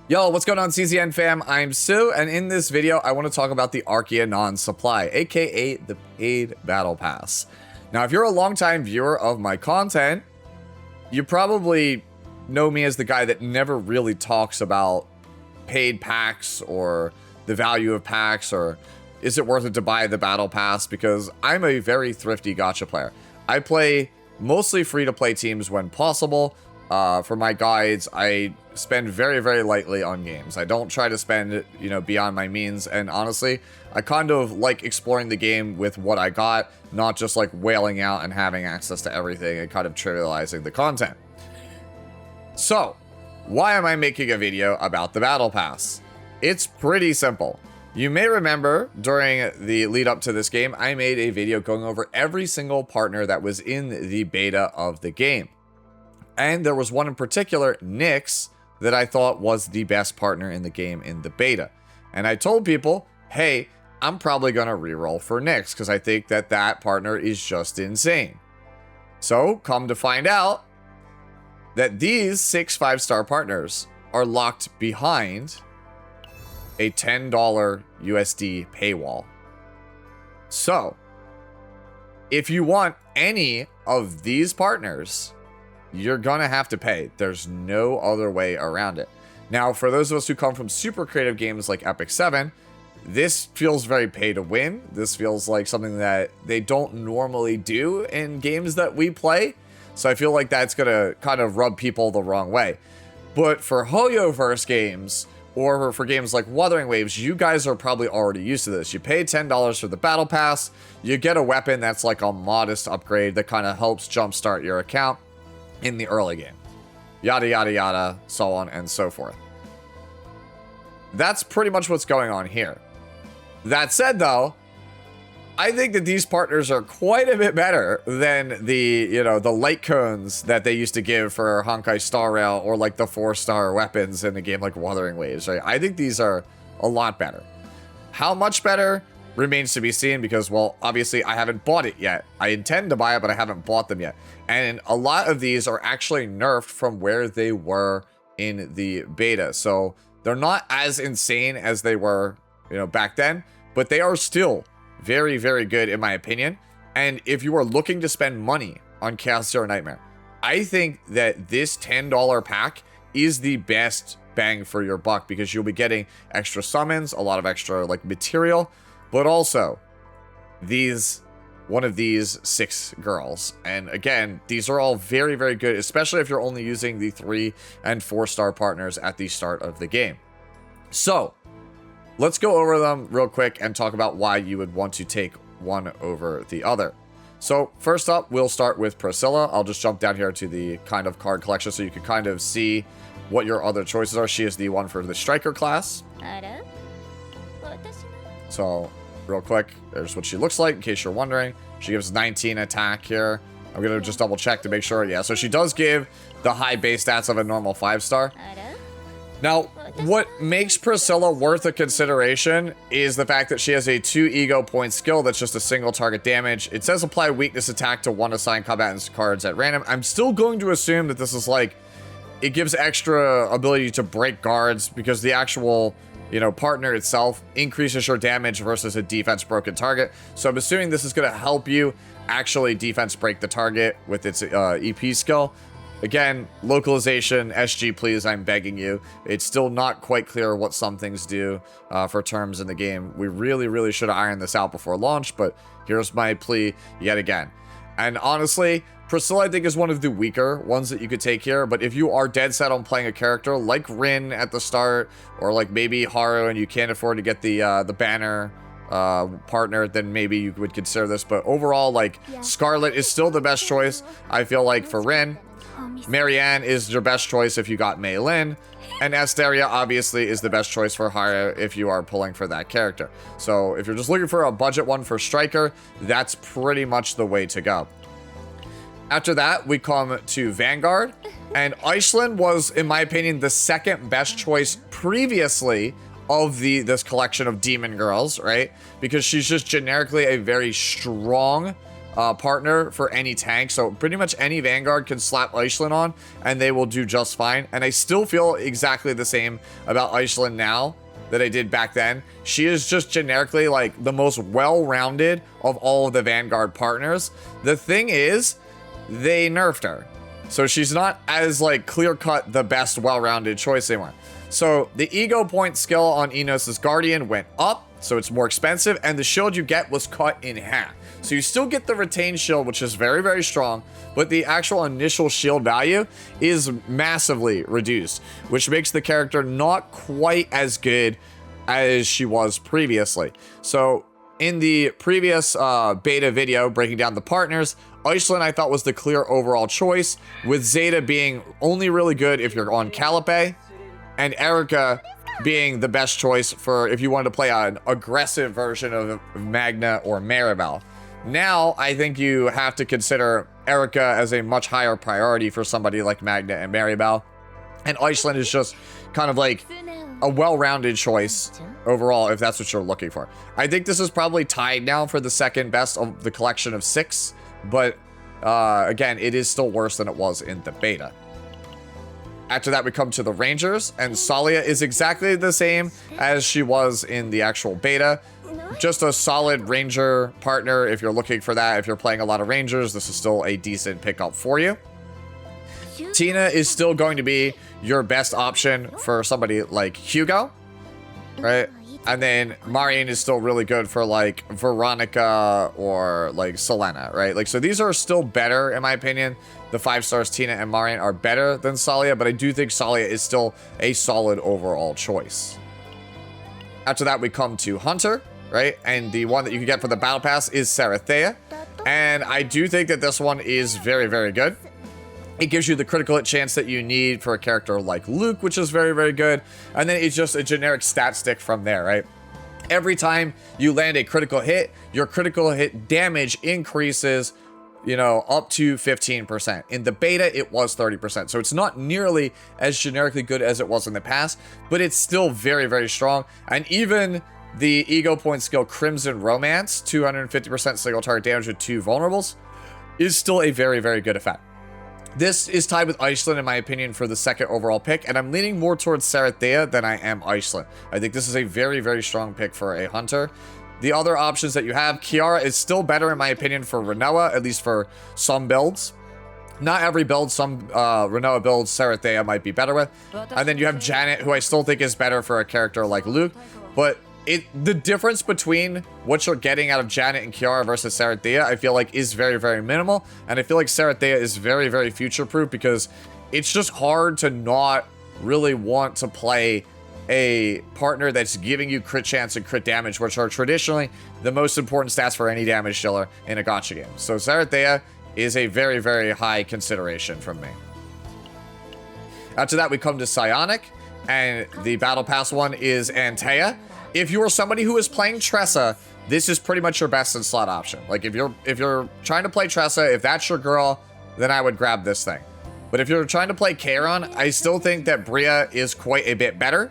Yo, what's going on, CZN fam? I'm Sue, and in this video, I want to talk about the Arkhianon supply, aka the paid battle pass. Now, if you're a longtime viewer of my content, you probably know me as the guy that never really talks about paid packs or the value of packs or is it worth it to buy the battle pass, because I'm a very thrifty gacha player. I play mostly free-to-play teams when possible. For my guides, I spend very, very lightly on games. I don't try to spend, beyond my means. And honestly, I kind of like exploring the game with what I got, not just like wailing out and having access to everything and kind of trivializing the content. So, why am I making a video about the Battle Pass? It's pretty simple. You may remember during the lead up to this game, I made a video going over every single partner that was in the beta of the game. And there was one in particular, Nyx, that I thought was the best partner in the game in the beta. And I told people, hey, I'm probably going to reroll for Nyx because I think that that partner is just insane. So, come to find out that these 6 5-star partners are locked behind a $10 USD paywall. So, if you want any of these partners, you're gonna have to pay. There's no other way around it. Now, for those of us who come from super creative games like Epic 7, this feels very pay to win. This feels like something that they don't normally do in games that we play. So I feel like that's gonna kind of rub people the wrong way. But for Hoyoverse games, or for games like Wuthering Waves, you guys are probably already used to this. You pay $10 for the Battle Pass, you get a weapon that's like a modest upgrade that kind of helps jumpstart your account in the early game. Yada, yada, yada, so on and so forth. That's pretty much what's going on here. That said, though, I think that these partners are quite a bit better than the light cones that they used to give for Honkai Star Rail or like the 4-star weapons in a game like Wuthering Waves, right? I think these are a lot better. How much better remains to be seen because, well, obviously I haven't bought it yet. I intend to buy it, but I haven't bought them yet. And a lot of these are actually nerfed from where they were in the beta. So they're not as insane as they were, back then, but they are still very, very good in my opinion. And if you are looking to spend money on Chaos Zero Nightmare, I think that this $10 pack is the best bang for your buck because you'll be getting extra summons, a lot of extra like material, but also one of these 6 girls. And again, these are all very, very good, especially if you're only using the 3 and 4-star partners at the start of the game. So let's go over them real quick and talk about why you would want to take one over the other. So first up, we'll start with Priscilla. I'll just jump down here to the kind of card collection so you can kind of see what your other choices are. She is the one for the striker class. So real quick, there's what she looks like in case you're wondering. She gives 19 attack here. I'm going to just double check to make sure. Yeah, so she does give the high base stats of a normal 5-star. Now, what makes Priscilla worth a consideration is the fact that she has a 2 ego point skill that's just a single target damage. It says apply weakness attack to 1 assigned combatant's cards at random. I'm still going to assume that this is like, it gives extra ability to break guards because the actual, partner itself increases your damage versus a defense broken target. So I'm assuming this is going to help you actually defense break the target with its EP skill. Again, localization, SG please, I'm begging you. It's still not quite clear what some things do for terms in the game. We really, really should have ironed this out before launch, but here's my plea yet again. And honestly, Priscilla, I think, is one of the weaker ones that you could take here, but if you are dead set on playing a character like Rin at the start, or like maybe Haru and you can't afford to get the banner partner, then maybe you would consider this. But overall, like, Scarlet is still the best choice, I feel like, for Rin. Marianne is your best choice if you got Mei Lin, and Asteria obviously is the best choice for Haru if you are pulling for that character. So if you're just looking for a budget one for Striker, that's pretty much the way to go. After that, we come to Vanguard, and Eishlen was, in my opinion, the second best choice previously of this collection of demon girls, right? Because she's just generically a very strong partner for any tank. So pretty much any Vanguard can slap Eishlen on and they will do just fine. And I still feel exactly the same about Eishlen now that I did back then. She is just generically like the most well-rounded of all of the Vanguard partners. The thing is, they nerfed her. So she's not as like clear-cut the best well-rounded choice anymore. So the ego point skill on Enos' Guardian went up, so it's more expensive, and the shield you get was cut in half. So you still get the retained shield, which is very, very strong, but the actual initial shield value is massively reduced, which makes the character not quite as good as she was previously. So in the previous beta video breaking down the partners, Eishlen I thought was the clear overall choice, with Zeta being only really good if you're on Calliope, and Erica being the best choice for if you wanted to play an aggressive version of Magna or Maribel. Now, I think you have to consider Erica as a much higher priority for somebody like Magna and Maribel. And Eishlen is just kind of like a well-rounded choice overall, if that's what you're looking for. I think this is probably tied now for the second best of the collection of 6. But, again, it is still worse than it was in the beta. After that, we come to the Rangers, and Solia is exactly the same as she was in the actual beta. Just a solid Ranger partner if you're looking for that. If you're playing a lot of Rangers, this is still a decent pickup for you. Tina is still going to be your best option for somebody like Hugo, right? And then Marion is still really good for like Veronica or like Selena, right? Like, so these are still better in my opinion. The 5 stars Tina and Marion are better than Solia, but I do think Solia is still a solid overall choice. After that, we come to Hunter, right? And the one that you can get for the Battle Pass is Serithea. And I do think that this one is very, very good. It gives you the critical hit chance that you need for a character like Luke, which is very, very good. And then it's just a generic stat stick from there, right? Every time you land a critical hit, your critical hit damage increases, you know, up to 15%. In the beta, it was 30%. So it's not nearly as generically good as it was in the past, but it's still very, very strong. And even the ego point skill Crimson Romance, 250% single target damage with 2 vulnerables, is still a very, very good effect. This is tied with Eishlen, in my opinion, for the second overall pick, and I'm leaning more towards Serithea than I am Eishlen. I think this is a very, very strong pick for a Hunter. The other options that you have, Kiara is still better, in my opinion, for Renoa, at least for some builds. Not every build, some Renoa builds, Serithea might be better with. And then you have Janet, who I still think is better for a character like Luke, but the difference between what you're getting out of Janet and Kiara versus Serithea, I feel like is very, very minimal. And I feel like Serithea is very, very future-proof because it's just hard to not really want to play a partner that's giving you crit chance and crit damage, which are traditionally the most important stats for any damage dealer in a gacha game. So Serithea is a very, very high consideration from me. After that, we come to Psionic, and the Battle Pass one is Anteia. If you are somebody who is playing Tressa, this is pretty much your best in slot option. Like if you're trying to play Tressa, if that's your girl, then I would grab this thing. But if you're trying to play Charon, I still think that Bria is quite a bit better,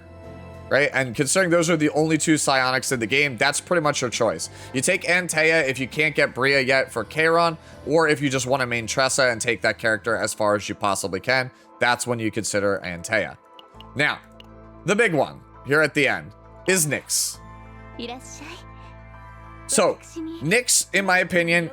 right? And considering those are the only 2 Psionics in the game, that's pretty much your choice. You take Anteia if you can't get Bria yet for Charon, or if you just want to main Tressa and take that character as far as you possibly can, that's when you consider Anteia. Now, the big one here at the end is Nyx. So, Nyx, in my opinion,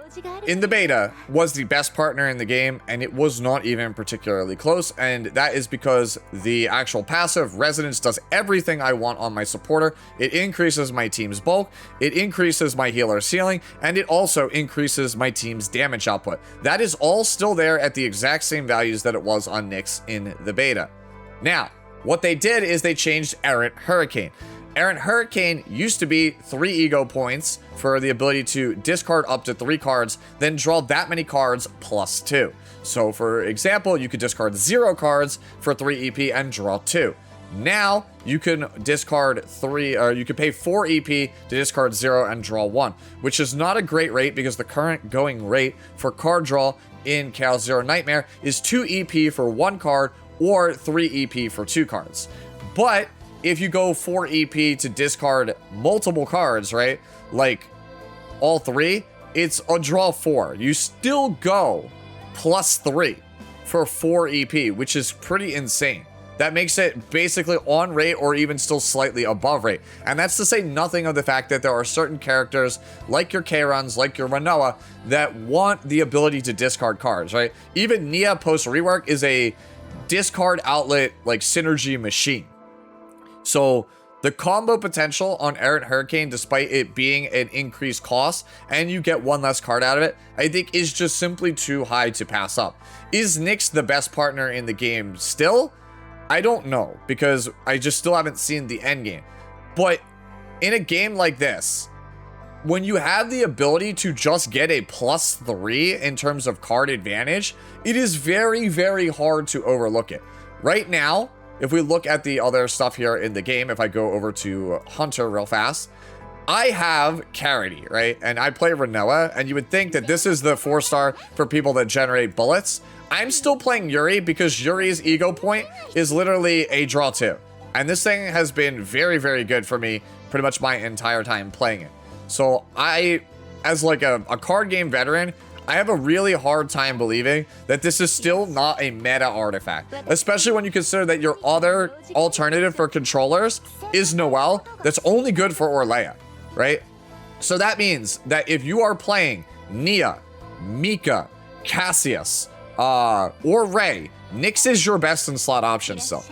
in the beta, was the best partner in the game, and it was not even particularly close, and that is because the actual passive, Resonance, does everything I want on my supporter. It increases my team's bulk, it increases my healer's ceiling, and it also increases my team's damage output. That is all still there at the exact same values that it was on Nyx in the beta. Now, what they did is they changed Errant Hurricane. Errant Hurricane used to be 3 ego points for the ability to discard up to 3 cards, then draw that many cards plus 2. So for example, you could discard 0 cards for 3 EP and draw 2. Now you can discard 3, or you can pay 4 EP to discard 0 and draw 1, which is not a great rate because the current going rate for card draw in Chaos Zero Nightmare is 2 EP for 1 card or 3 EP for 2 cards. But if you go 4 EP to discard multiple cards, right, like all 3, it's a draw 4. You still go +3 for 4 EP, which is pretty insane. That makes it basically on rate or even still slightly above rate. And that's to say nothing of the fact that there are certain characters like your K-Runs, like your Renoa, that want the ability to discard cards, right? Even Nia post rework is a discard outlet like synergy machine. So the combo potential on Errant Hurricane, despite it being an increased cost and you get one less card out of it, I think is just simply too high to pass up. Is Nyx the best partner in the game still? I don't know, because I just still haven't seen the end game. But in a game like this, when you have the ability to just get a +3 in terms of card advantage, it is very, very hard to overlook it. Right now, if we look at the other stuff here in the game, if I go over to Hunter real fast, I have Carity, right? And I play Renoa, and you would think that this is the 4-star for people that generate bullets. I'm still playing Yuri because Yuri's ego point is literally a draw 2. And this thing has been very, very good for me pretty much my entire time playing it. So I, as like a card game veteran, I have a really hard time believing that this is still not a meta artifact, especially when you consider that your other alternative for controllers is Noelle, that's only good for Orlea, right? So that means that if you are playing Nia, Mika, Cassius, or Ray, Nyx is your best in slot option still.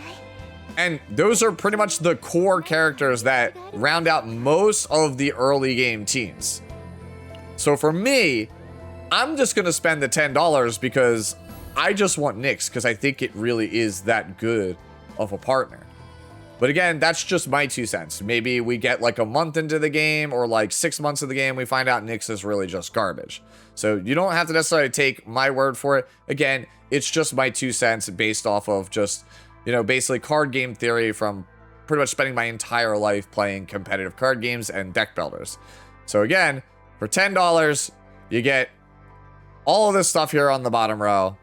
And those are pretty much the core characters that round out most of the early game teams. So for me, I'm just going to spend the $10 because I just want Nyx because I think it really is that good of a partner. But again, that's just my 2 cents. Maybe we get like a month into the game or like 6 months of the game, we find out Nyx is really just garbage. So you don't have to necessarily take my word for it. Again, it's just my 2 cents based off of just, you know, basically card game theory from pretty much spending my entire life playing competitive card games and deck builders. So again, for $10, you get all of this stuff here on the bottom row,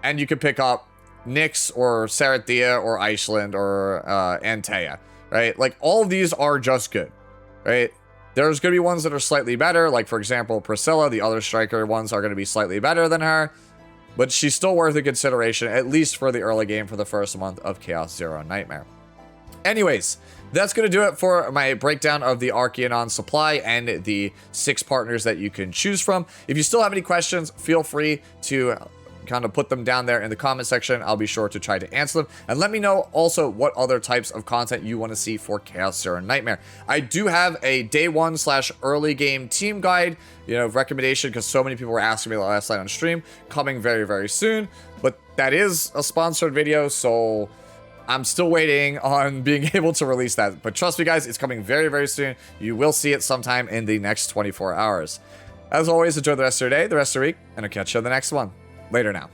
and you can pick up Nyx or Serithea or Eishlen or Anteia, right? Like all of these are just good, right? There's going to be ones that are slightly better, like for example, Priscilla, the other striker ones are going to be slightly better than her, but she's still worth a consideration, at least for the early game for the first month of Chaos Zero Nightmare. Anyways, that's going to do it for my breakdown of the Arkhianon supply and the 6 partners that you can choose from. If you still have any questions, feel free to kind of put them down there in the comment section. I'll be sure to try to answer them. And let me know also what other types of content you want to see for Chaos Zero Nightmare. I do have a day 1/early game team guide, you know, recommendation, because so many people were asking me last night on stream, coming very, very soon. But that is a sponsored video, so I'm still waiting on being able to release that. But trust me, guys, it's coming very, very soon. You will see it sometime in the next 24 hours. As always, enjoy the rest of your day, the rest of your week, and I'll catch you on the next one. Later now.